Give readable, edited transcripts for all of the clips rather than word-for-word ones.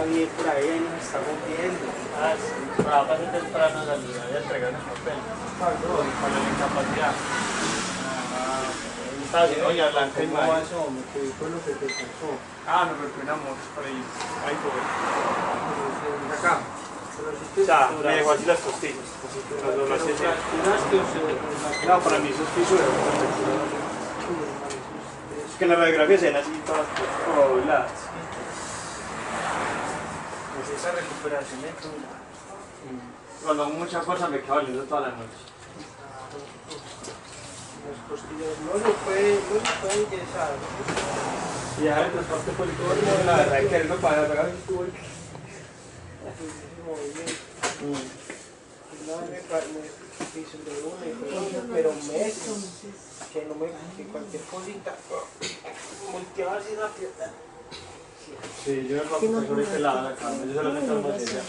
Javier por ahí nos está rompiendo. Ah, sí. Para pasar temprano a salir a entregar los papeles. Para la incapacidad. Ah, está bien, doña Blanca y ¿Cómo Mario. vas, hombre? ¿Qué fue lo que te pasó? Ah, nos recuperamos por ahí. Ahí voy. Acá. Ya, me dejó así las costillas. Las dos las hice. ¿Fracturaste o se...? No, para mí eso es fisura. Es que en la radiografía se ven así todas dobladas. Pues esa recuperación es dura. Cuando hago mucha fuerza me quedo doliendo toda la noche. Las costillas no se puede ingresar. Y dejar el transporte por el todo, la verdad es que él no para pegar el tubo. Pero que no me, que cualquier cosita, volteaba así la pierna. Sí, yo me pongo por este lado de la cama, yo solo me tomo así ya.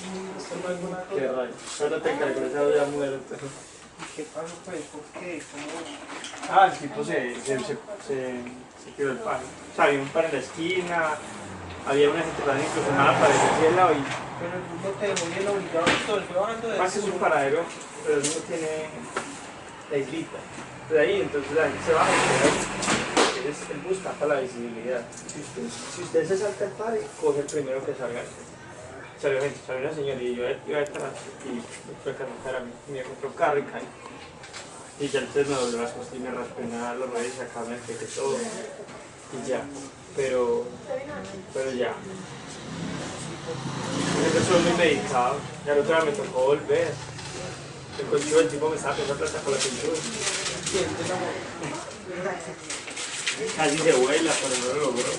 Qué rayo. Yo no te encargo, esa ya muerto. ¿Qué pasó pues? ¿Por qué? ¿Cómo? Ah, el tipo se tiró el pan. O sea, había un pan en la esquina, había una gente que incluso nada parecía así al lado y... Pero el mundo te dejó bien obligado y todo, estoy hablando de Más que es un paradero, pero no tiene la islita. De ahí, entonces la gente se baja y queda ahí. El bus tapa la visibilidad. Si usted se salta el par, coge el primero que salga. Salió gente, salió una señora y yo iba detrás y me fue a cargar a mí. Me encontró un carro y caí. Y ya entonces me dobló las costillas, me raspé nada, los reyes, sacarme el pecho, todo. Y ya. Pero ya. Yo soy muy medicado. Ya la otra vez me tocó volver. El contigo del tipo me estaba pensando hasta con la pintura. Casi se vuela, pero no lo logró.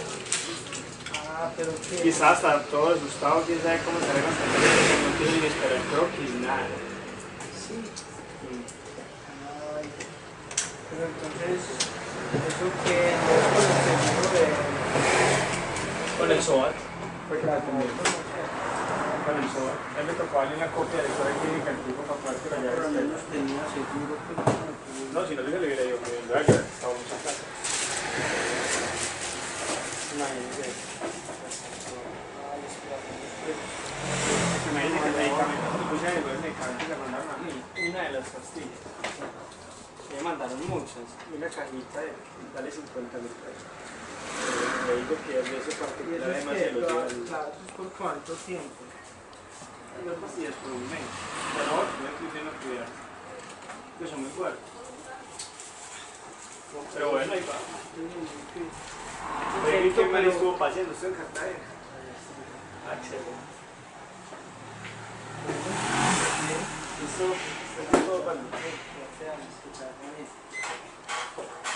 Ah, pero qué. Quizás hasta todo asustado, quién sabe cómo se arregla hasta que no tiene ni esperar croquis, nada. Sí. Ay. Pero entonces, eso que no es con el seguro de. Con el SOAT. Fue que la No, atendí. eso no sé. Con el SOAT. A él me tocó darle una copia de la historia clínica al tipo para poder que la Pero llave al menos tenía seguro, pues no. No, si no le hubiera ido que ya estábamos acá. Imagínese. Imagínese que el medicamento que puse en el medicamento que le mandaron a mí, una de las pastillas. Me mandaron muchas, una cajita de, dale 50.000 pesos. Le digo que es de ese ¿Y particular, eso es además que se lo lleva el... claro, ¿eso es por cuánto tiempo? Las pastillas por un mes. Pero no, yo estoy teniendo cuidado. Que son muy fuertes. Pero bueno, ahí va. Oye, ¿qué mal estuvo paseando usted en Cartagena? Ah, excelente. Eso es todo para mí.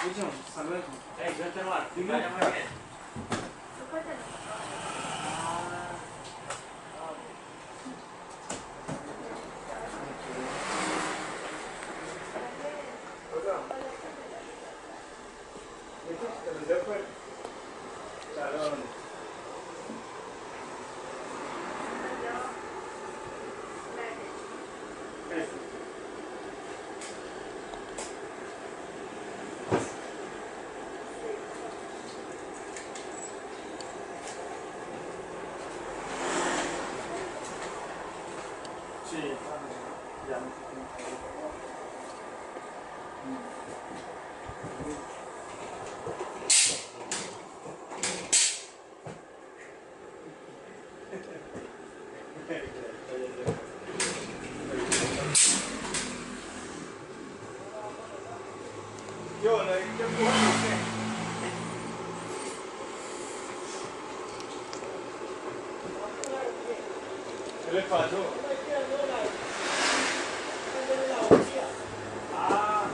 Wilson, hasta luego. Suerte, Mar. Que vaya muy bien. Sí, ya no sé cómo. Yo, la he dicho, ¿qué le pasó? Ah,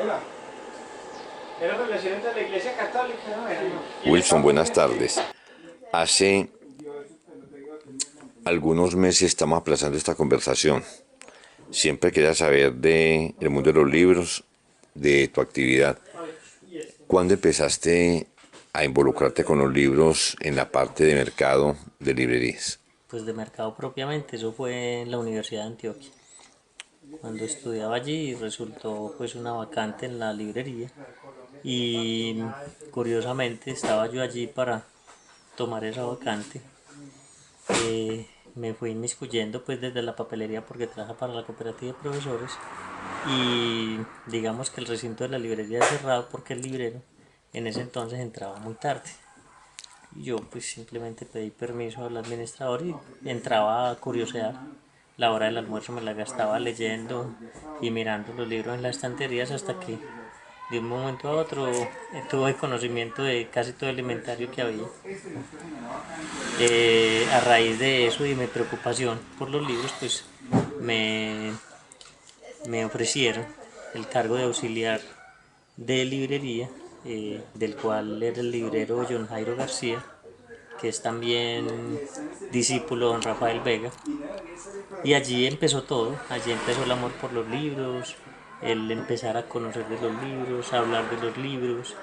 Hola. Era relación entre la iglesia católica, ¿no? Wilson, buenas tardes. Hace algunos meses estamos aplazando esta conversación. Siempre quería saber del mundo de los libros, de tu actividad. ¿Cuándo empezaste a involucrarte con los libros en la parte de mercado de librerías? Pues de mercado propiamente, eso fue en la Universidad de Antioquia. Cuando estudiaba allí resultó pues una vacante en la librería y curiosamente estaba yo allí para tomar esa vacante. Me fui inmiscuyendo pues desde la papelería porque trabaja para la cooperativa de profesores y digamos que el recinto de la librería es cerrado porque el librero en ese entonces entraba muy tarde. Y yo pues simplemente pedí permiso al administrador y entraba a curiosear. La hora del almuerzo me la gastaba leyendo y mirando los libros en las estanterías hasta que de un momento a otro tuve conocimiento de casi todo el inventario que había. A raíz de eso y mi preocupación por los libros, pues me, me ofrecieron el cargo de auxiliar de librería, del cual era el librero John Jairo García, que es también discípulo de don Rafael Vega. Y allí empezó todo, allí empezó el amor por los libros, el empezar a conocer de los libros, a hablar de los libros,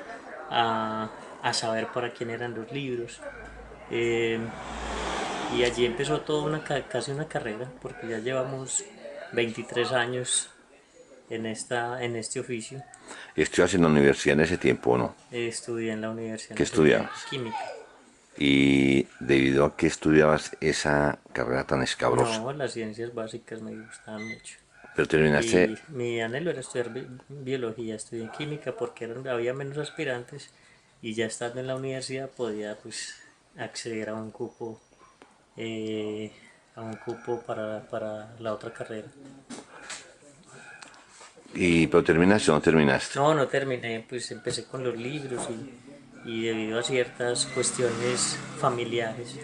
a saber para quién eran los libros. Y allí empezó toda casi una carrera, porque ya llevamos 23 años en este oficio. ¿Estudias en la universidad en ese tiempo o no? Estudié en la Universidad ¿Qué Nacional estudiabas? de Química. ¿Y debido a que estudiabas esa carrera tan escabrosa? No, las ciencias básicas me gustaban mucho. Pero terminaste, Y mi anhelo era estudiar biología, estudié química porque había menos aspirantes y ya estando en la universidad podía pues acceder eh, a un cupo para la otra carrera. pero terminaste o no terminaste. No, no terminé, pues empecé con los libros y debido a ciertas cuestiones familiares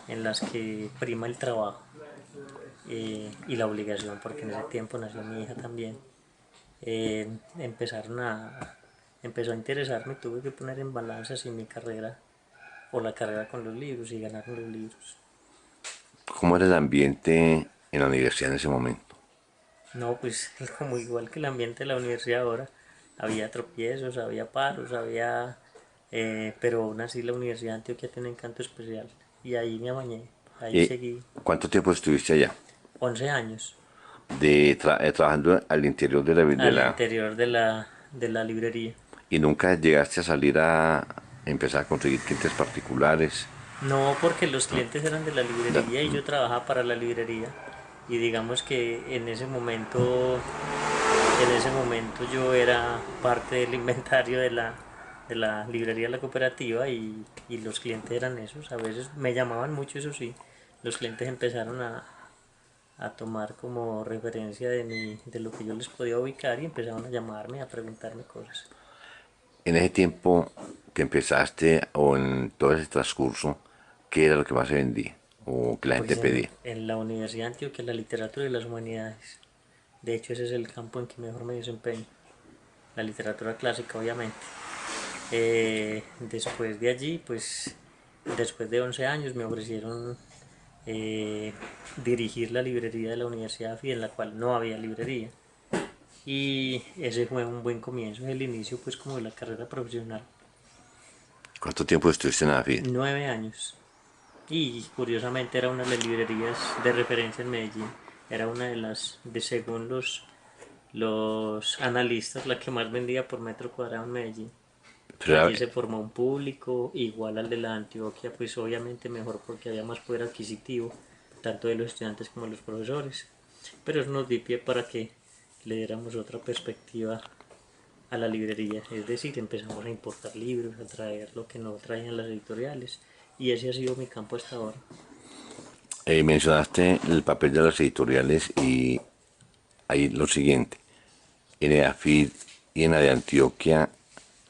en las que prima el trabajo y la obligación, porque en ese tiempo nació mi hija también, eh, empezaron a, empezó a interesarme, tuve que poner en balanza si mi carrera o la carrera con los libros y ganar con los libros. ¿Cómo era el ambiente en la universidad en ese momento? No, pues como igual que el ambiente de la universidad ahora, había tropiezos, había paros, pero aún así la Universidad de Antioquia tiene un encanto especial y ahí me amañé, ahí ¿Y seguí cuánto tiempo estuviste allá? 11 años Trabajando al interior de al la... interior de la librería. ¿Y nunca llegaste a salir a empezar a conseguir clientes particulares? No, porque los clientes eran de la Da- librería y yo trabajaba para la librería y digamos que en ese momento yo era parte del inventario de la librería de la cooperativa y los clientes eran esos. A veces me llamaban mucho, eso sí. Los clientes empezaron a tomar como referencia de lo que yo les podía ubicar y empezaron a llamarme, a preguntarme cosas. En ese tiempo que empezaste o en todo ese transcurso, ¿qué era lo que más se vendía o que la gente Pues en, pedía? en la Universidad de Antioquia, la literatura y las humanidades. De hecho, ese es el campo en que mejor me desempeño. La literatura clásica, obviamente. Después de allí, pues después de 11 años me ofrecieron dirigir la librería de la Universidad AFI, en la cual no había librería. Y ese fue un buen comienzo, el inicio pues como de la carrera profesional. ¿Cuánto tiempo estuviste en la FID? 9 años. Y curiosamente era una de las librerías de referencia en Medellín. Era una de según los analistas, la que más vendía por metro cuadrado en Medellín. Pero Allí se formó un público igual al de la Antioquia, pues obviamente mejor porque había más poder adquisitivo, tanto de los estudiantes como de los profesores. Pero eso nos dio pie para que le diéramos otra perspectiva a la librería, es decir, empezamos a importar libros, a traer lo que no traían las editoriales, y ese ha sido mi campo hasta ahora. mencionaste el papel de las editoriales y ahí lo siguiente. En la FID y en la de Antioquia,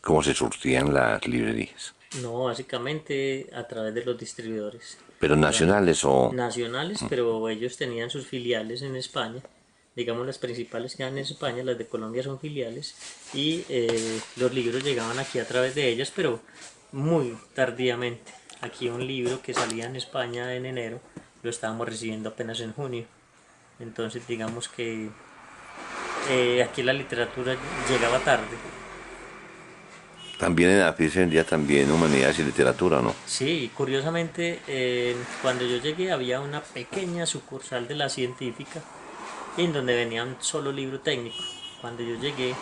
¿cómo se surtían las librerías? No, básicamente a través de los distribuidores. ¿Pero nacionales o...? Nacionales, pero ellos tenían sus filiales en España digamos las principales quedan en España, las de Colombia son filiales, y los libros llegaban aquí a través de ellas, pero muy tardíamente. Aquí un libro que salía en España en enero lo estábamos recibiendo apenas en junio. Entonces digamos que aquí la literatura llegaba tarde. También en AFIT se vendía también humanidades y literatura, ¿no? Sí, curiosamente cuando yo llegué había una pequeña sucursal de la científica en donde venían solo libro técnico. Cuando yo llegué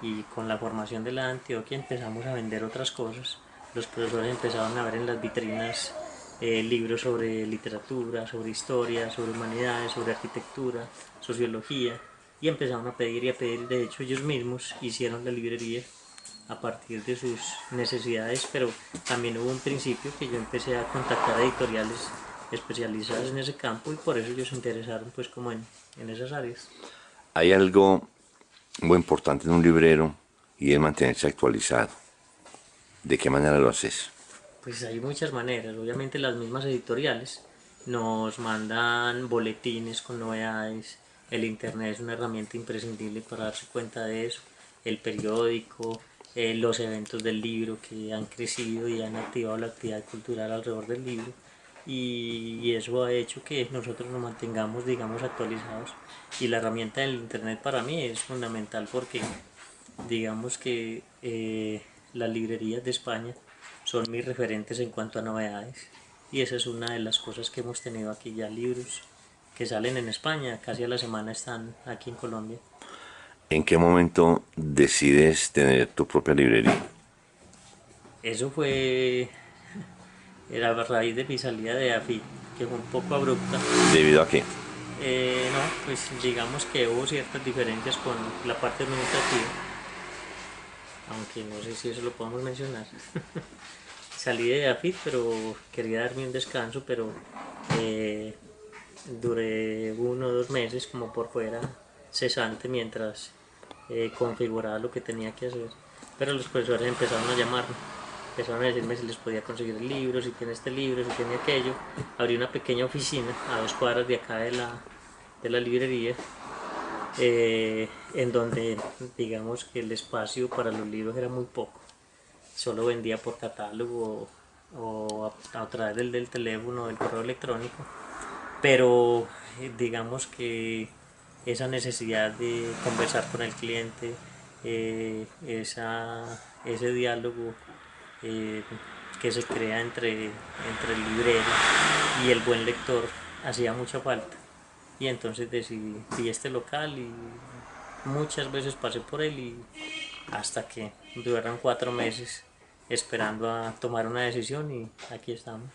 y con la formación de la Antioquia empezamos a vender otras cosas, los profesores empezaron a ver en las vitrinas libros sobre literatura, sobre historia, sobre humanidades, sobre arquitectura, sociología, y empezaron a pedir y a pedir. De hecho ellos mismos hicieron la librería a partir de sus necesidades, pero también hubo un principio que yo empecé a contactar editoriales especializadas en ese campo y por eso ellos se interesaron pues como en esas áreas. Hay algo muy importante en un librero y es mantenerse actualizado. ¿De qué manera lo haces? Pues hay muchas maneras, obviamente las mismas editoriales nos mandan boletines con novedades, el internet es una herramienta imprescindible para darse cuenta de eso, el periódico, los eventos del libro que han crecido y han activado la actividad cultural alrededor del libro y eso ha hecho que nosotros nos mantengamos digamos actualizados y la herramienta del internet para mí es fundamental porque digamos que las librerías de España son mis referentes en cuanto a novedades y esa es una de las cosas que hemos tenido aquí ya, libros que salen en España, casi a la semana están aquí en Colombia. ¿En qué momento decides tener tu propia librería? Eso fue era a raíz de mi salida de AFI, que fue un poco abrupta. ¿Debido a qué? No, pues digamos que hubo ciertas diferencias con la parte administrativa, aunque no sé si eso lo podemos mencionar. Salí de AFIT, pero quería darme un descanso, pero eh, duré 1 o 2 meses como por fuera cesante mientras configuraba lo que tenía que hacer. Pero los profesores empezaron a llamarme, empezaron a decirme si les podía conseguir el libro, si tiene este libro, si tiene aquello. Abrí una pequeña oficina a 2 cuadras de acá de la librería, en donde digamos que el espacio para los libros era muy poco. Solo vendía por catálogo o a través del teléfono o del correo electrónico, pero digamos que esa necesidad de conversar con el cliente, ese diálogo eh, que se crea entre el librero y el buen lector hacía mucha falta y entonces decidí este local y muchas veces pasé por él y hasta que duraron 4 meses esperando a tomar una decisión y aquí estamos.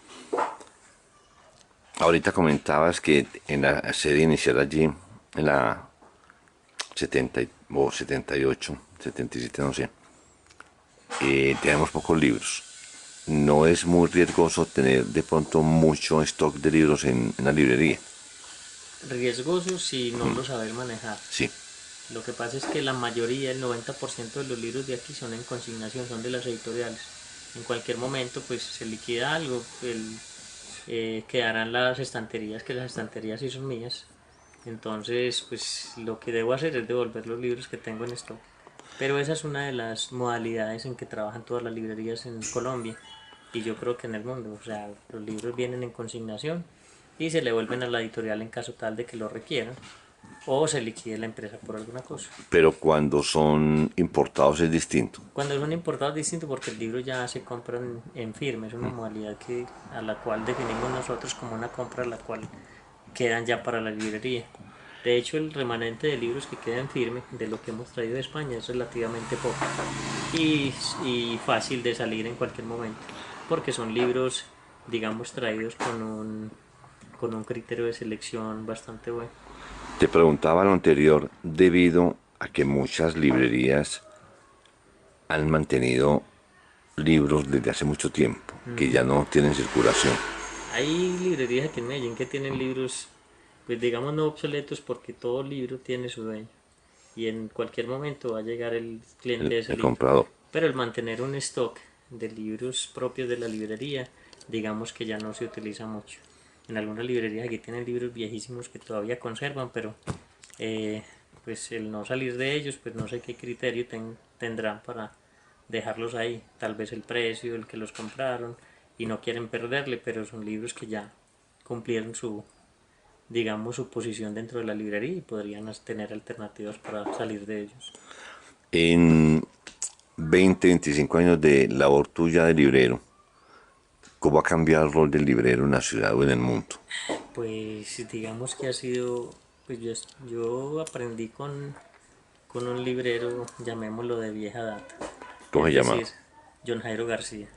Ahorita comentabas que en la sede inicial allí, en la 70 o 78, 77, no sé, tenemos pocos libros. No es muy riesgoso tener de pronto mucho stock de libros en la librería. Riesgoso si no lo saber manejar. Sí, Lo que pasa es que la mayoría, el 90% de los libros de aquí son en consignación, son de las editoriales. En cualquier momento pues se liquida algo, quedarán las estanterías, que las estanterías sí son mías. Entonces pues lo que debo hacer es devolver los libros que tengo en stock. Pero esa es una de las modalidades en que trabajan todas las librerías en Colombia y yo creo que en el mundo. O sea, los libros vienen en consignación y se le vuelven a la editorial en caso tal de que lo requieran o se liquide la empresa por alguna cosa. pero cuando son importados es distinto. Cuando son importados es distinto porque el libro ya se compra en firme, es una modalidad a la cual definimos nosotros como una compra a la cual quedan ya para la librería. De hecho, el remanente de libros que queda en firme de lo que hemos traído de España es relativamente poco y fácil de salir en cualquier momento, porque son libros, digamos, traídos con un criterio de selección bastante bueno. Te preguntaba lo anterior debido a que muchas librerías han mantenido libros desde hace mucho tiempo, que ya no tienen circulación. Hay librerías aquí en Medellín que tienen libros, pues digamos no obsoletos porque todo libro tiene su dueño y en cualquier momento va a llegar el cliente de ese El libro. comprador. Pero el mantener un stock de libros propios de la librería, digamos que ya no se utiliza mucho. En algunas librerías aquí tienen libros viejísimos que todavía conservan, pero pues el no salir de ellos, pues no sé qué criterio tendrán para dejarlos ahí. Tal vez el precio, el que los compraron y no quieren perderle, pero son libros que ya cumplieron su, digamos, su posición dentro de la librería y podrían tener alternativas para salir de ellos. En 20, 25 años de labor tuya de librero, ¿cómo ha cambiado el rol del librero en la ciudad o en el mundo? Pues digamos que ha sido, pues yo aprendí con un librero, llamémoslo de vieja data, ¿Cómo es se llama? decir, John Jairo García.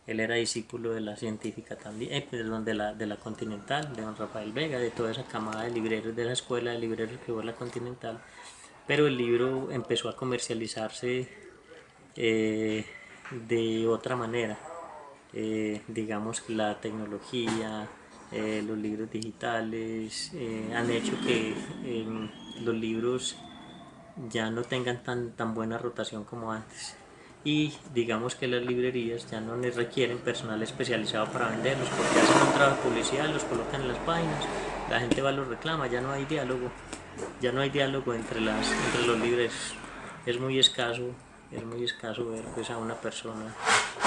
Él era discípulo de la científica también, perdón, de la Continental, de don Rafael Vega, de toda esa camada de libreros, de la escuela de libreros que hubo en la Continental. Pero el libro empezó a comercializarse de otra manera. Digamos que la tecnología, los libros digitales han hecho que los libros ya no tengan tan buena rotación como antes. Y digamos que las librerías ya no les requieren personal especializado para venderlos porque hacen un trabajo de publicidad, los colocan en las páginas, la gente va, los reclama, ya no hay diálogo, ya no hay diálogo entre los libreros. Es muy escaso, es muy escaso ver pues a una persona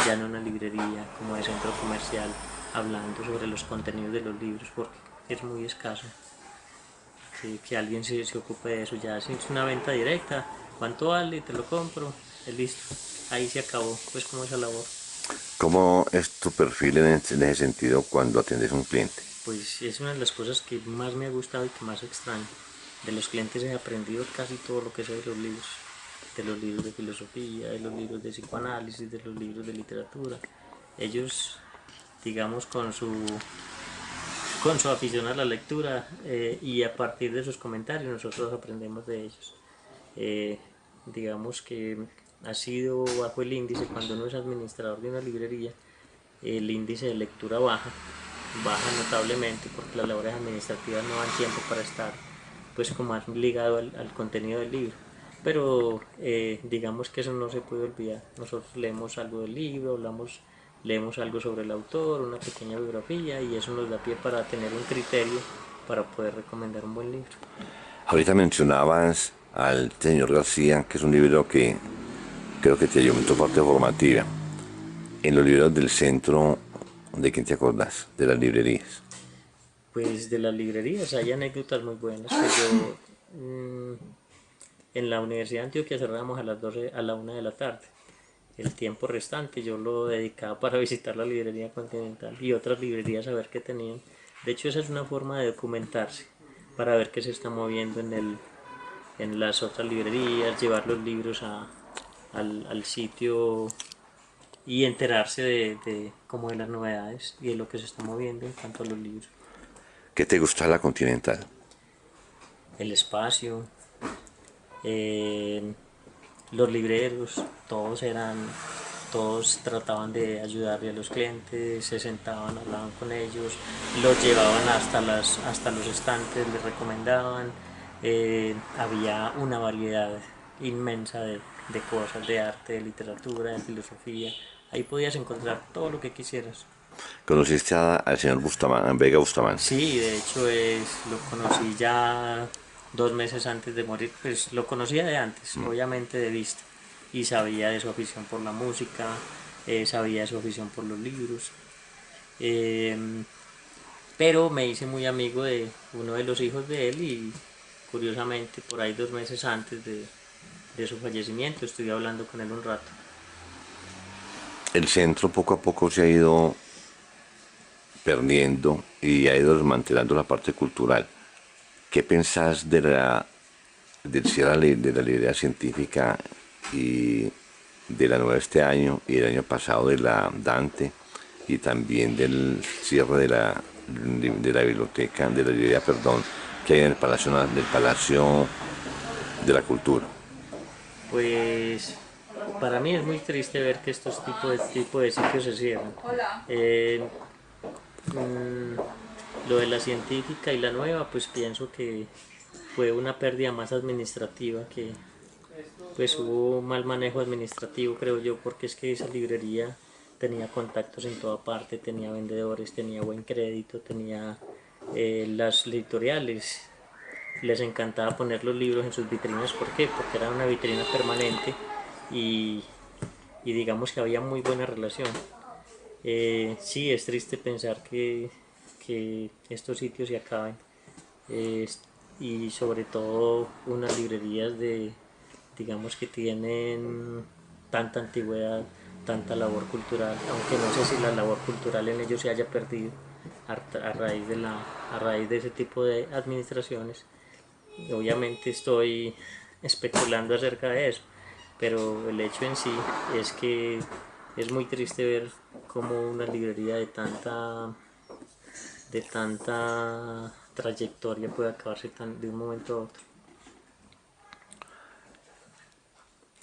ya en una librería como de centro comercial hablando sobre los contenidos de los libros porque es muy escaso que alguien se ocupe de eso. Ya si es una venta directa, ¿cuánto vale? Te lo compro, es listo. Ahí se acabó pues como esa labor. ¿Cómo es tu perfil en ese sentido cuando atiendes a un cliente? Pues es una de las cosas que más me ha gustado y que más extraño. De los clientes he aprendido casi todo lo que sé de los libros de filosofía, de los libros de psicoanálisis, de los libros de literatura. Ellos, digamos, con su afición a la lectura y a partir de sus comentarios nosotros aprendemos de ellos. Digamos que ha sido bajo el índice, cuando uno es administrador de una librería, el índice de lectura baja notablemente porque las labores administrativas no dan tiempo para estar pues como más ligado al contenido del libro. Pero digamos que eso no se puede olvidar. Nosotros leemos algo del libro, leemos algo sobre el autor, una pequeña biografía y eso nos da pie para tener un criterio para poder recomendar un buen libro. Ahorita mencionabas al señor García, que es un libro que creo que te dio mucha parte formativa. En los libros del centro, ¿de quién te acordás? De las librerías. Pues de las librerías hay anécdotas muy buenas. Pues yo en la Universidad de Antioquia cerramos a las 12, a la 1 de la tarde. El tiempo restante yo lo dedicaba para visitar la librería Continental y otras librerías a ver qué tenían. De hecho, esa es una forma de documentarse para ver qué se está moviendo en las otras librerías, llevar los libros al sitio y enterarse como de las novedades y de lo que se está moviendo en cuanto a los libros. ¿Qué te gusta de la Continental? El espacio, eh, los libreros, todos trataban de ayudarle a los clientes, se sentaban, hablaban con ellos, los llevaban hasta los estantes, les recomendaban, había una variedad inmensa de cosas, de arte, de literatura, de filosofía, ahí podías encontrar todo lo que quisieras. ¿Conociste al señor Bustamante, Vega Bustamante? Sí, de hecho lo conocí ya 2 meses antes de morir, pues lo conocía de antes, obviamente de vista, y sabía de su afición por la música, sabía de su afición por los libros, eh, pero me hice muy amigo de uno de los hijos de él y curiosamente por ahí 2 meses antes de su fallecimiento estuve hablando con él un rato. El centro poco a poco se ha ido perdiendo y ha ido desmantelando la parte cultural. ¿Qué pensás del cierre de la librería científica y de la nueva este año y el año pasado de la Dante y también del cierre de la biblioteca, de la librería, perdón, que hay en el Palacio de la Cultura? Pues para mí es muy triste ver que estos tipo de sitios se cierran. Lo de la científica y la nueva, pues pienso que fue una pérdida más administrativa que pues hubo mal manejo administrativo, creo yo, porque es que esa librería tenía contactos en toda parte, tenía vendedores, tenía buen crédito, tenía las editoriales les encantaba poner los libros en sus vitrinas. ¿Por qué? Porque era una vitrina permanente y digamos que había muy buena relación. Sí, es triste pensar que estos sitios se acaben, eh, y sobre todo unas librerías digamos que tienen tanta antigüedad, tanta labor cultural, aunque no sé si la labor cultural en ellos se haya perdido a raíz de ese tipo de administraciones. Obviamente estoy especulando acerca de eso, pero el hecho en sí es que es muy triste ver cómo una librería de tanta trayectoria puede acabarse de un momento a otro.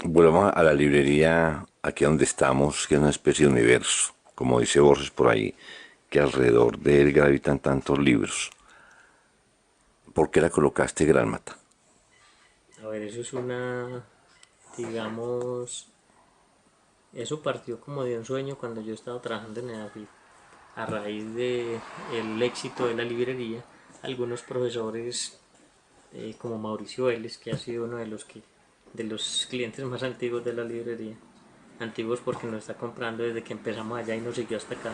Volvamos a la librería, aquí donde estamos, que es una especie de universo, como dice Borges por ahí, que alrededor de él gravitan tantos libros. ¿Por qué la colocaste Granmata? A ver, eso es digamos, eso partió como de un sueño cuando yo estaba trabajando en EDAFID. A raíz del éxito de la librería, algunos profesores, como Mauricio Vélez, que ha sido uno de los clientes más antiguos de la librería, antiguos porque nos está comprando desde que empezamos allá y nos siguió hasta acá,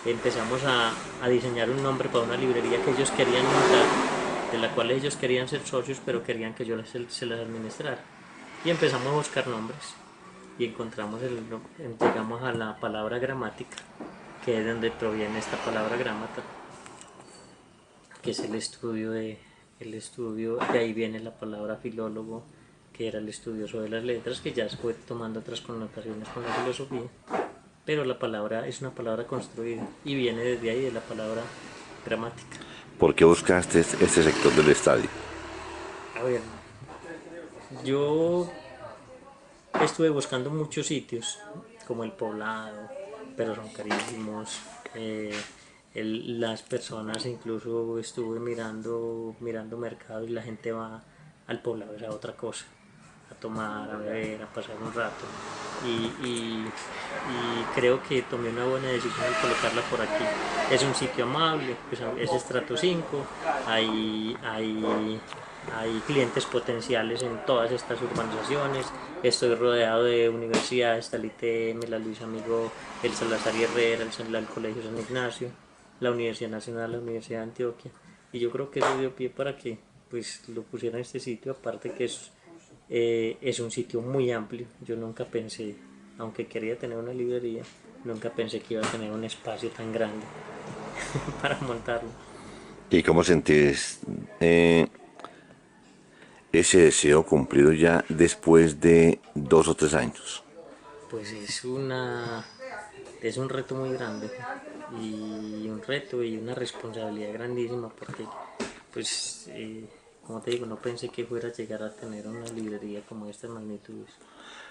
empezamos a diseñar un nombre para una librería que ellos querían montar, de la cual ellos querían ser socios, pero querían que yo se las administrara. Y empezamos a buscar nombres y llegamos a la palabra gramática, que es de donde proviene esta palabra grámata, que es el estudio, de ahí viene la palabra filólogo, que era el estudioso de las letras, que ya fue tomando otras connotaciones con la filosofía, pero la palabra es una palabra construida y viene desde ahí de la palabra gramática. ¿Por qué buscaste este sector del estadio? A ver, yo estuve buscando muchos sitios, como el Poblado, pero son carísimos. eh, las personas, incluso estuve mirando mercado y la gente va al Poblado, es a otra cosa, a tomar, a beber, a pasar un rato. Y creo que tomé una buena decisión al colocarla por aquí. Es un sitio amable, pues es estrato 5, hay clientes potenciales en todas estas urbanizaciones. Estoy rodeado de universidades, está el ITM, la Luis Amigo, el Salazar y Herrera, el Colegio San Ignacio, la Universidad Nacional, la Universidad de Antioquia. Y yo creo que eso dio pie para que pues lo pusiera en este sitio, aparte que es un sitio muy amplio. Yo nunca pensé, aunque quería tener una librería, nunca pensé que iba a tener un espacio tan grande para montarlo. ¿Y cómo sentís ese deseo cumplido ya después de 2 o 3 años? Pues es un reto muy grande, y un reto y una responsabilidad grandísima, porque pues como te digo, no pensé que fuera a llegar a tener una librería como estas magnitudes.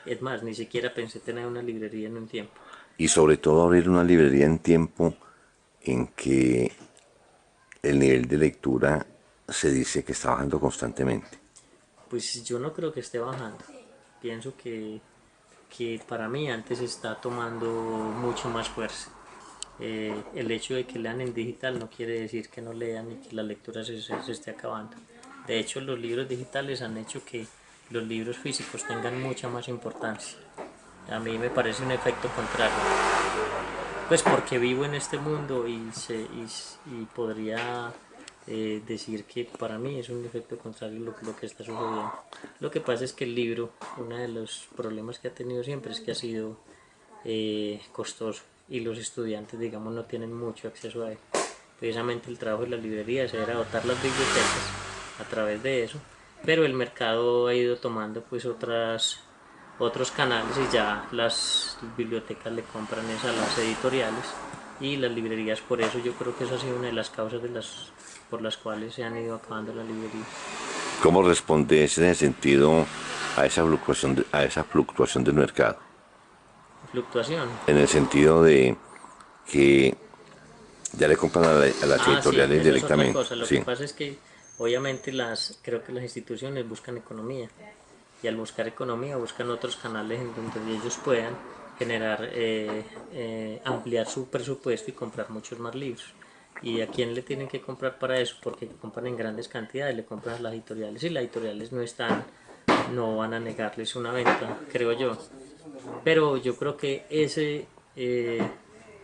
Es más, ni siquiera pensé tener una librería en un tiempo. Y sobre todo abrir una librería en tiempo en que el nivel de lectura se dice que está bajando constantemente. Pues yo no creo que esté bajando. Pienso que para mí antes está tomando mucho más fuerza. El hecho de que lean en digital no quiere decir que no lean y que la lectura se esté acabando. De hecho, los libros digitales han hecho que los libros físicos tengan mucha más importancia. A mí me parece un efecto contrario. Pues porque vivo en este mundo y podría decir que para mí es un efecto contrario lo que está sucediendo. Lo que pasa es que el libro, uno de los problemas que ha tenido siempre es que ha sido costoso, y los estudiantes, digamos, no tienen mucho acceso a él. Precisamente el trabajo de la librería era dotar las bibliotecas a través de eso, pero el mercado ha ido tomando pues otros canales, y ya las bibliotecas le compran a las editoriales y las librerías. Por eso yo creo que eso ha sido una de las causas por las cuales se han ido acabando las librerías. ¿Cómo respondes en ese sentido a esa fluctuación del mercado? Fluctuación. En el sentido de que ya le compran a las Sí, editoriales eso es otra directamente. cosa. Lo que Sí. pasa es que obviamente creo que las instituciones buscan economía, y al buscar economía buscan otros canales en donde ellos puedan generar, ampliar su presupuesto y comprar muchos más libros. ¿Y a quién le tienen que comprar para eso? Porque compran en grandes cantidades, le compran a las editoriales y las editoriales no van a negarles una venta, creo yo. Pero yo creo que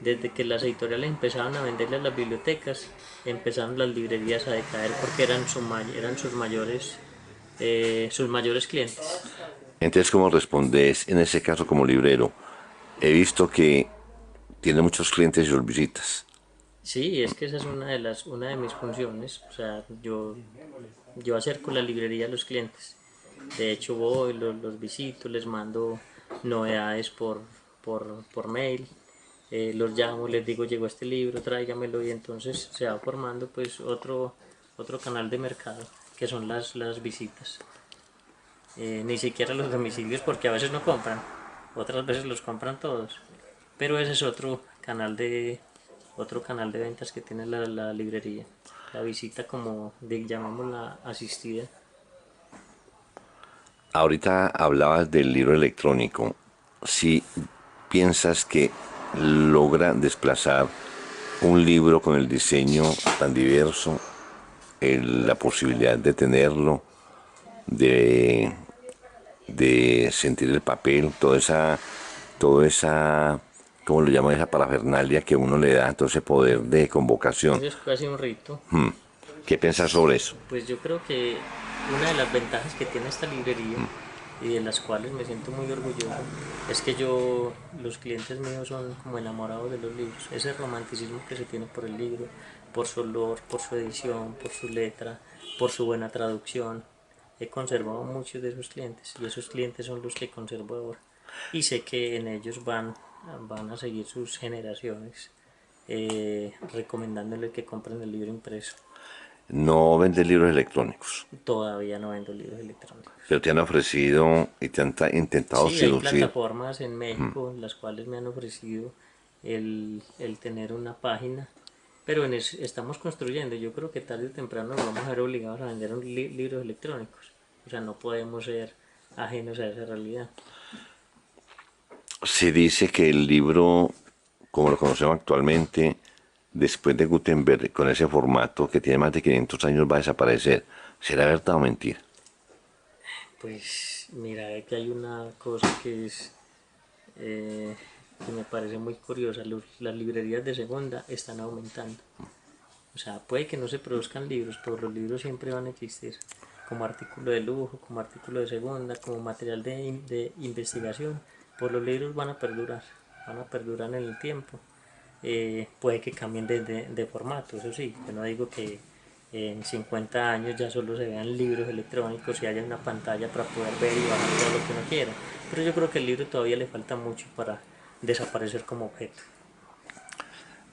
desde que las editoriales empezaron a venderle a las bibliotecas, empezaron las librerías a decaer porque eran sus mayores clientes. Entonces, ¿cómo respondes en ese caso como librero? He visto que tiene muchos clientes y los visitas. Sí, es que esa es una de mis funciones. O sea, yo acerco la librería a los clientes. De hecho, voy, los visito, les mando novedades por mail. Los llamo, les digo, llegó este libro, tráigamelo, y entonces se va formando pues otro canal de mercado, que son las visitas. Ni siquiera los domicilios, porque a veces no compran, otras veces los compran todos. Pero ese es otro canal de ventas que tiene la librería. La visita, como llamámosla, asistida. Ahorita hablabas del libro electrónico. Si piensas que logra desplazar un libro con el diseño tan diverso, la posibilidad de tenerlo, de, de sentir el papel, toda esa, ¿cómo lo llaman? Esa parafernalia que uno le da, todo ese poder de convocación. Eso es casi un rito. ¿Qué piensas sobre eso? Pues yo creo que una de las ventajas que tiene esta librería, y de las cuales me siento muy orgulloso, es que los clientes míos son como enamorados de los libros. Ese romanticismo que se tiene por el libro, por su olor, por su edición, por su letra, por su buena traducción. He conservado muchos de esos clientes, y esos clientes son los que conservo ahora. Y sé que en ellos van a seguir sus generaciones, recomendándole que compren el libro impreso. No vender libros electrónicos, Todavía no vendo libros electrónicos. pero te han ofrecido y te han intentado Sí, hay seducir. plataformas en México las cuales me han ofrecido el tener una página, pero estamos construyendo. Yo creo que tarde o temprano nos vamos a ver obligados a vender libros electrónicos. O sea, no podemos ser ajenos a esa realidad. Se dice que el libro, como lo conocemos actualmente, después de Gutenberg, con ese formato que tiene más de 500 años, va a desaparecer. ¿Será verdad o mentira? Pues mira, que hay una cosa eh, que me parece muy curiosa. Las librerías de segunda están aumentando. O sea, puede que no se produzcan libros, pero los libros siempre van a existir como artículo de lujo, como artículo de segunda, como material de investigación. Pues los libros van a perdurar en el tiempo. Puede que cambien de formato, eso sí. Yo no digo que en 50 años ya solo se vean libros electrónicos y haya una pantalla para poder ver y bajar todo lo que uno quiera. Pero yo creo que el libro todavía le falta mucho para desaparecer como objeto.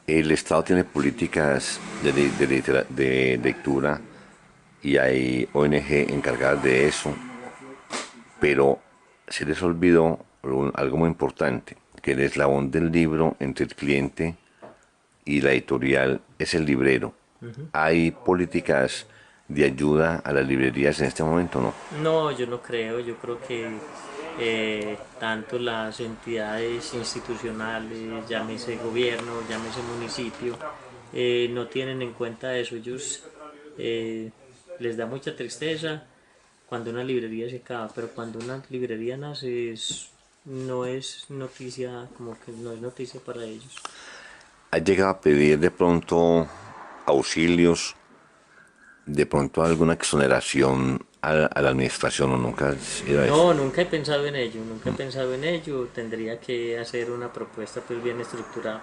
El Estado tiene políticas de lectura y hay ONG encargadas de eso, pero se les olvidó algo muy importante, que el eslabón del libro entre el cliente y la editorial es el librero. ¿Hay políticas de ayuda a las librerías en este momento? No. No, yo no creo. Yo creo que tanto las entidades institucionales, llámese gobierno, llámese municipio, no tienen en cuenta eso. Ellos les da mucha tristeza cuando una librería se acaba, pero cuando una librería nace no es noticia, como que no es noticia para ellos. ¿Has llegado a pedir de pronto auxilios, de pronto alguna exoneración a la administración o nunca has ido a eso? No, nunca he pensado en ello, nunca he pensado en ello. Tendría que hacer una propuesta pues bien estructurada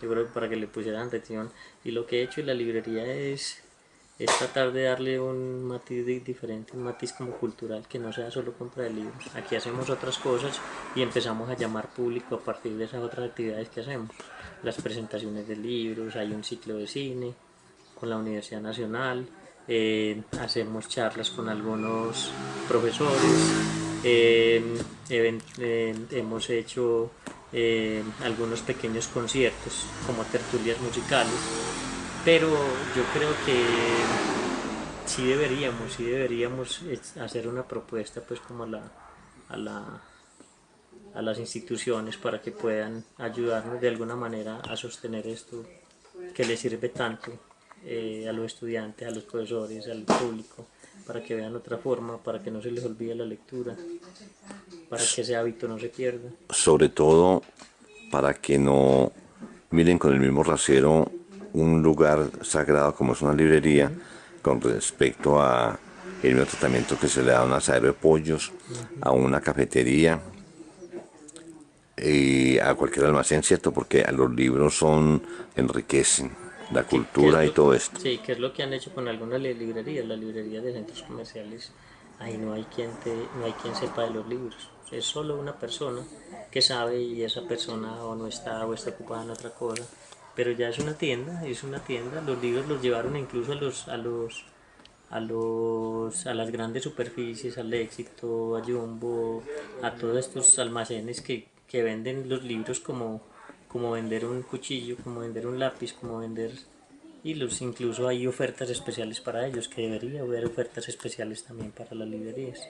yo creo que para que le pusieran atención. Y lo que he hecho en la librería es tratar de darle un matiz diferente, un matiz como cultural, que no sea solo compra de libros. Aquí hacemos otras cosas y empezamos a llamar público a partir de esas otras actividades que hacemos. Las presentaciones de libros, hay un ciclo de cine con la Universidad Nacional, hacemos charlas con algunos profesores, hemos hecho algunos pequeños conciertos como tertulias musicales, pero yo creo que sí deberíamos hacer una propuesta pues como a la, a las instituciones para que puedan ayudarnos de alguna manera a sostener esto que le sirve tanto a los estudiantes, a los profesores, al público, para que vean otra forma, para que no se les olvide la lectura, para que ese hábito no se pierda. Sobre todo para que no miren con el mismo rasero un lugar sagrado como es una librería con respecto a el mismo tratamiento que se le da a un asadero de pollos, a una cafetería y a cualquier almacén, ¿cierto? Porque a los libros enriquecen la ¿Qué cultura es y todo esto. sí, que es lo que han hecho con algunas librerías, las librerías de centros comerciales. Ahí no hay quien sepa de los libros. Es solo una persona que sabe y esa persona o no está o está ocupada en otra cosa. Pero ya es una tienda, es una tienda. Los libros los llevaron incluso a las grandes superficies, al Éxito, a Jumbo, a todos estos almacenes que venden los libros como vender un cuchillo, como vender un lápiz, como vender... Y incluso hay ofertas especiales para ellos, que debería haber ofertas especiales también para las librerías.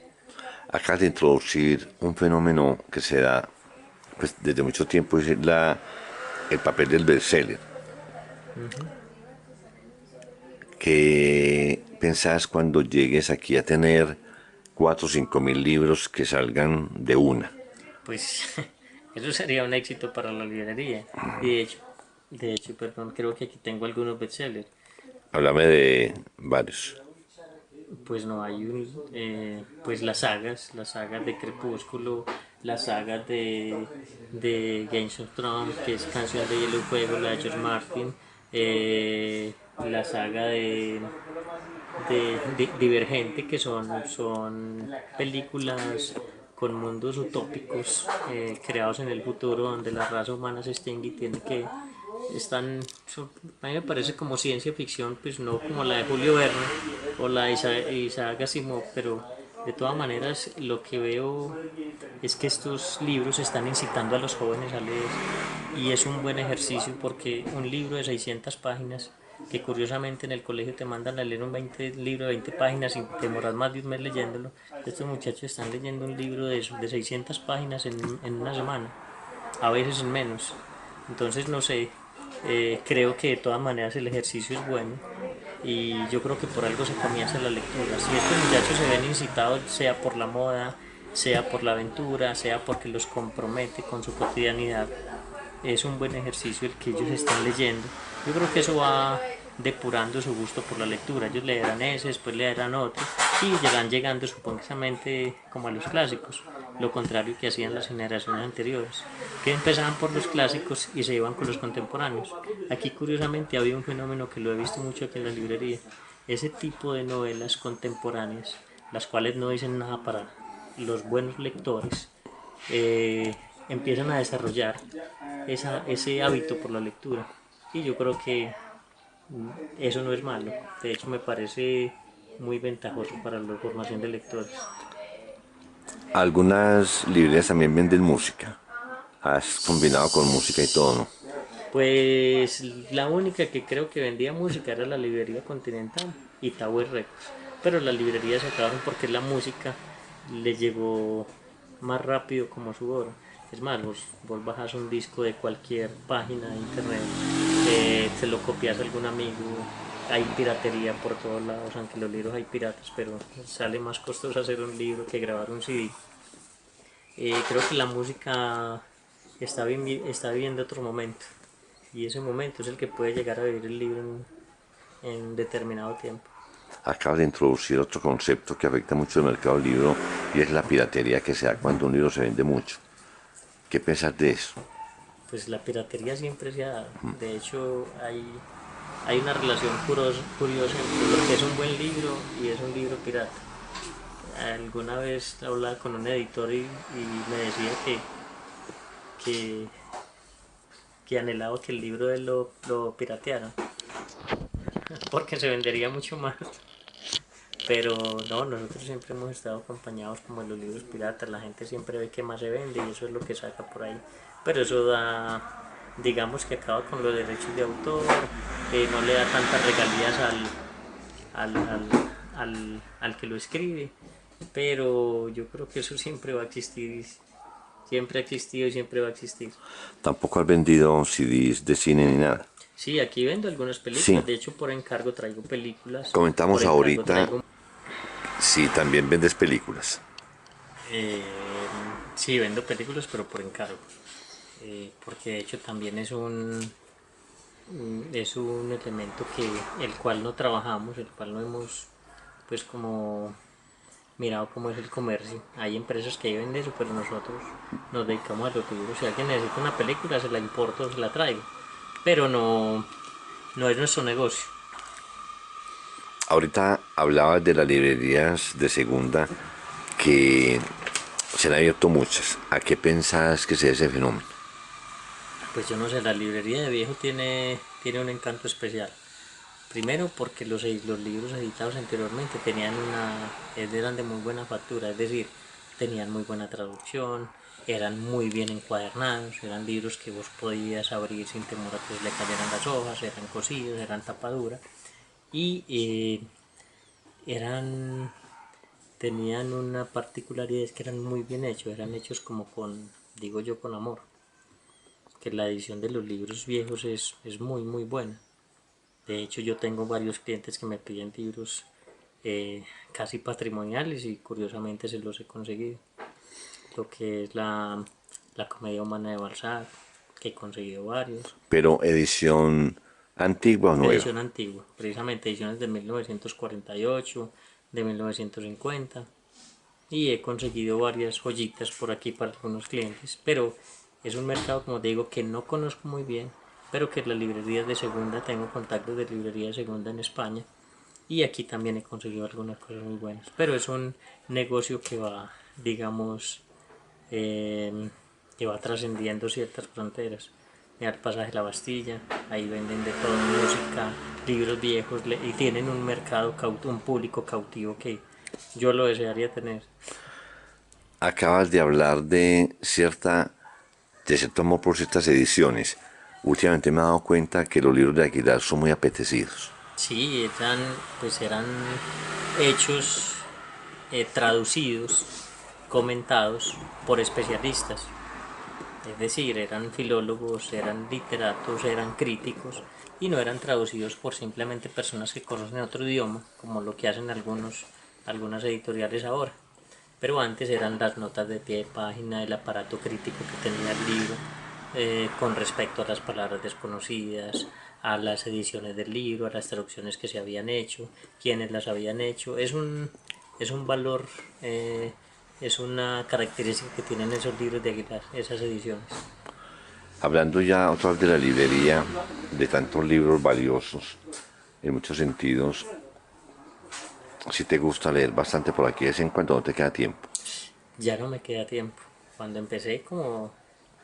Acá de introducir un fenómeno que se da pues, desde mucho tiempo, es el papel del bestseller. ¿Qué pensás cuando llegues aquí a tener 4 o 5 mil libros que salgan de una? Pues eso sería un éxito para la librería. Y de hecho, perdón, creo que aquí tengo algunos bestsellers. Háblame de varios. Pues no hay pues las sagas de Crepúsculo, las sagas de Games of Thrones, que es Canción de Hielo y Fuego, la de George Martin, la saga de Divergente, que son películas con mundos utópicos creados en el futuro donde la raza humana se extingue y tiene que a mí me parece como ciencia ficción, pues no como la de Julio Verne o la de Isaac Asimov, pero de todas maneras lo que veo es que estos libros están incitando a los jóvenes a leer y es un buen ejercicio porque un libro de 600 páginas que curiosamente en el colegio te mandan a leer un libro de 20 páginas y te demoras más de un mes leyéndolo. Estos muchachos están leyendo un libro de 600 páginas en una semana, a veces en menos. Entonces, no sé, creo que de todas maneras el ejercicio es bueno y yo creo que por algo se comienza la lectura. Si estos muchachos se ven incitados, sea por la moda, sea por la aventura, sea porque los compromete con su cotidianidad, es un buen ejercicio el que ellos están leyendo. Yo creo que eso va depurando su gusto por la lectura. Ellos leerán ese, después leerán otro y llegarán llegando supuestamente como a los clásicos, lo contrario que hacían las generaciones anteriores, que empezaban por los clásicos y se iban con los contemporáneos. Aquí curiosamente había un fenómeno que lo he visto mucho aquí en la librería, ese tipo de novelas contemporáneas, las cuales no dicen nada para los buenos lectores, empiezan a desarrollar ese hábito por la lectura y yo creo que eso no es malo, de hecho me parece muy ventajoso para la formación de lectores. Algunas librerías también venden música. Has combinado con música y todo, ¿no? Pues la única que creo que vendía música era la librería Continental y Tower Records, pero las librerías se acabaron porque la música le llegó más rápido como su oro. Es más, vos bajas un disco de cualquier página de internet, se lo copias a algún amigo, hay piratería por todos lados, aunque los libros hay piratas, pero sale más costoso hacer un libro que grabar un CD. Creo que la música está viviendo otro momento y ese momento es el que puede llegar a vivir el libro en determinado tiempo. Acabas de introducir otro concepto que afecta mucho el mercado del libro y es la piratería que se da cuando un libro se vende mucho. ¿Qué piensas de eso? Pues la piratería siempre se ha dado. De hecho, hay una relación curiosa entre lo que es un buen libro y es un libro pirata. Alguna vez hablaba con un editor y me decía que, que anhelaba que el libro de él lo pirateara porque se vendería mucho más. Pero no, nosotros siempre hemos estado acompañados como en los libros piratas, la gente siempre ve que más se vende y eso es lo que saca por ahí. Pero eso digamos que acaba con los derechos de autor, no le da tantas regalías al que lo escribe, pero yo creo que eso siempre va a existir, siempre ha existido y siempre va a existir. Tampoco has vendido CDs de cine ni nada. Sí, aquí vendo algunas películas, Sí. de hecho por encargo traigo películas. Comentamos por encargo ahorita traigo- si también vendes películas. eh, sí, vendo películas, pero por encargo. Porque de hecho también es un elemento que el cual no trabajamos, el cual no hemos pues como mirado cómo es el comercio. Hay empresas que venden eso, pero nosotros nos dedicamos a los libros. Si alguien necesita una película, se la importo, se la traigo. Pero no es nuestro negocio. Ahorita hablabas de las librerías de segunda que se han abierto muchas. ¿A qué pensás que sea ese fenómeno? Pues yo no sé, la librería de viejo tiene un encanto especial. Primero porque los libros editados anteriormente eran de muy buena factura, es decir, tenían muy buena traducción, eran muy bien encuadernados, eran libros que vos podías abrir sin temor a que le cayeran las hojas, eran cosidos, eran tapadura y eran tenían una particularidad, es que eran muy bien hechos, eran hechos como digo yo, con amor, que la edición de los libros viejos es muy buena. De hecho, yo tengo varios clientes que me piden libros casi patrimoniales y curiosamente se los he conseguido. Lo que es la comedia humana de Balzac, que he conseguido varios. Pero edición antigua o nueva. Edición antigua, precisamente ediciones de 1948, de 1950. Y he conseguido varias joyitas por aquí para algunos clientes. Pero es un mercado, como te digo, que no conozco muy bien, pero que las librerías de segunda, tengo contactos de librerías de segunda en España y aquí también he conseguido algunas cosas muy buenas, pero es un negocio que va, digamos, eh, que va trascendiendo ciertas fronteras. Mira el pasaje de la Bastilla, ahí venden de todo, música, libros viejos y tienen un mercado, un público cautivo que yo lo desearía tener. Acabas de hablar de cierto amor por ciertas ediciones. Últimamente me he dado cuenta que los libros de Aguilar son muy apetecidos. Sí, eran hechos traducidos, comentados por especialistas. Es decir, eran filólogos, eran literatos, eran críticos y no eran traducidos por simplemente personas que conocen otro idioma, como lo que hacen algunas editoriales ahora. Pero antes eran las notas de pie de página, el aparato crítico que tenía el libro con respecto a las palabras desconocidas, a las ediciones del libro, a las traducciones que se habían hecho, quiénes las habían hecho. Es un valor, es una característica que tienen esos libros de Aguilar, esas ediciones. Hablando ya otra vez de la librería, de tantos libros valiosos, en muchos sentidos, si te gusta leer bastante por aquí, de vez en cuando no te queda tiempo. Ya no me queda tiempo. Cuando empecé como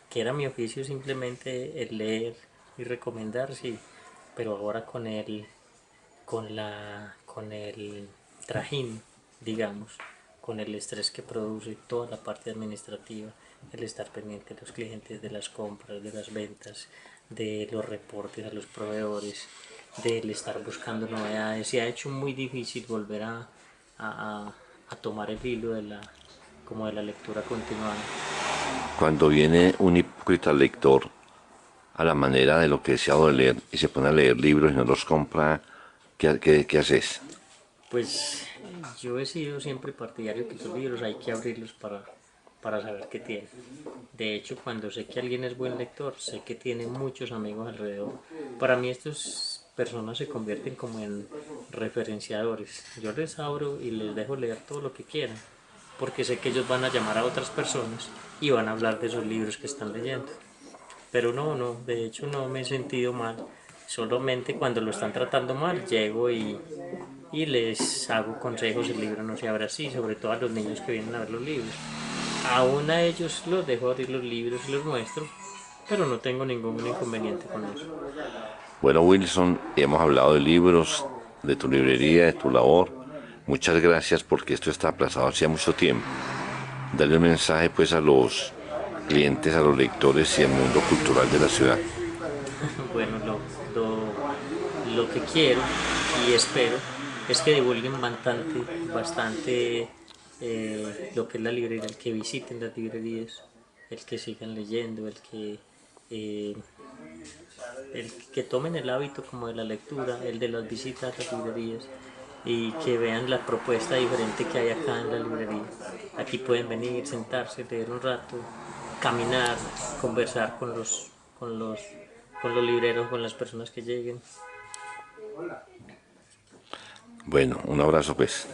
que era mi oficio simplemente el leer y recomendar, sí, pero ahora con el trajín, digamos, con el estrés que produce toda la parte administrativa, el estar pendiente de los clientes, de las compras, de las ventas, de los reportes a los proveedores, del estar buscando novedades, se ha hecho muy difícil volver a, a tomar el hilo como de la lectura continuada. Cuando viene un hipócrita lector a la manera de lo que deseado de leer y se pone a leer libros y no los compra, ¿qué haces? Pues yo he sido siempre partidario que los libros hay que abrirlos para saber qué tiene. De hecho, cuando sé que alguien es buen lector, sé que tiene muchos amigos alrededor. Para mí estas personas se convierten como en referenciadores. Yo les abro y les dejo leer todo lo que quieran, porque sé que ellos van a llamar a otras personas y van a hablar de esos libros que están leyendo. Pero de hecho no me he sentido mal. Solamente cuando lo están tratando mal, llego y les hago consejos, el libro no se abre así, sobre todo a los niños que vienen a ver los libros. Aún a ellos los dejo abrir los libros y los muestro, pero no tengo ningún inconveniente con eso. Bueno, Wilson, hemos hablado de libros, de tu librería, de tu labor. Muchas gracias porque esto está aplazado hacía mucho tiempo. Dale un mensaje pues a los clientes, a los lectores y al mundo cultural de la ciudad. Bueno, lo que quiero y espero es que divulguen bastante lo que es la librería, el que visiten las librerías, el que sigan leyendo, el que eh, que tomen el hábito como de la lectura, el de las visitas a las librerías y que vean la propuesta diferente que hay acá en la librería. Aquí pueden venir, sentarse, leer un rato, caminar, conversar con los libreros, con las personas que lleguen. Bueno, un abrazo pues.